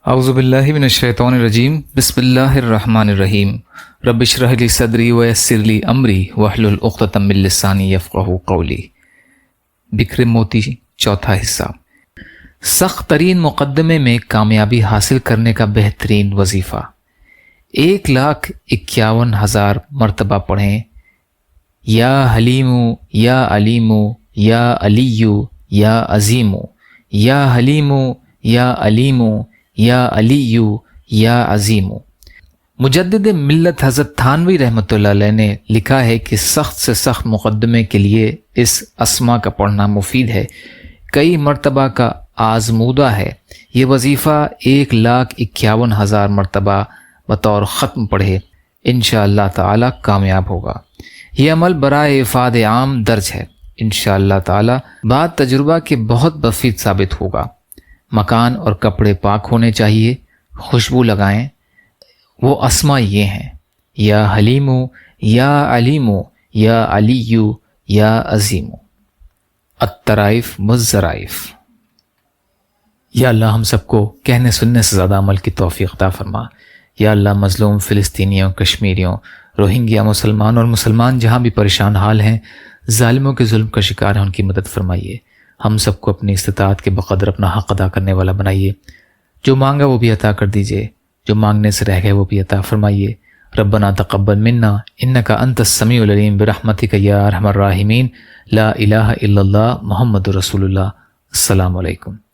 اعوذ باللہ من الشیطان الرجیم بسم اللہ الرحمن الرحیم رب اشرح لی صدری ویسر لی امری واحلل عقدۃ من لسانی یفقہوا قولی۔ بکھرے موتی چوتھا حصہ۔ سخت ترین مقدمے میں کامیابی حاصل کرنے کا بہترین وظیفہ 1,51,000 مرتبہ پڑھیں۔ یا حلیم یا علیم یا علی یا عظیم یا حلیم یا علیم یا علی یا عظیم۔ مجدد ملت حضرت تھانوی رحمۃ اللہ علیہ نے لکھا ہے کہ سخت سے سخت مقدمے کے لیے اس اسما کا پڑھنا مفید ہے، کئی مرتبہ کا آزمودہ ہے۔ یہ وظیفہ 1,51,000 مرتبہ بطور ختم پڑھے، انشاءاللہ تعالی کامیاب ہوگا۔ یہ عمل برائے افاد عام درج ہے، انشاءاللہ تعالی بعد تجربہ کے بہت مفید ثابت ہوگا۔ مکان اور کپڑے پاک ہونے چاہیے، خوشبو لگائیں۔ وہ اسما یہ ہیں: یا حلیم یا علیم یا علی یا عظیم۔ الطرائف مزرائف۔ یا اللہ ہم سب کو کہنے سننے سے زیادہ عمل کی توفیق عطا فرما۔ یا اللہ مظلوم فلسطینیوں، کشمیریوں، روہنگیا مسلمان اور مسلمان جہاں بھی پریشان حال ہیں، ظالموں کے ظلم کا شکار ہیں، ان کی مدد فرمائیے۔ ہم سب کو اپنی استطاعت کے بقدر اپنا حق ادا کرنے والا بنائیے۔ جو مانگا وہ بھی عطا کر دیجیے، جو مانگنے سے رہ گئے وہ بھی عطا فرمائیے۔ ربنا تقبل منا انک انت السمیع العلیم برحمتک یا ارحم الراحمین۔ لا الہ الا اللہ محمد رسول اللہ۔ السلام علیکم۔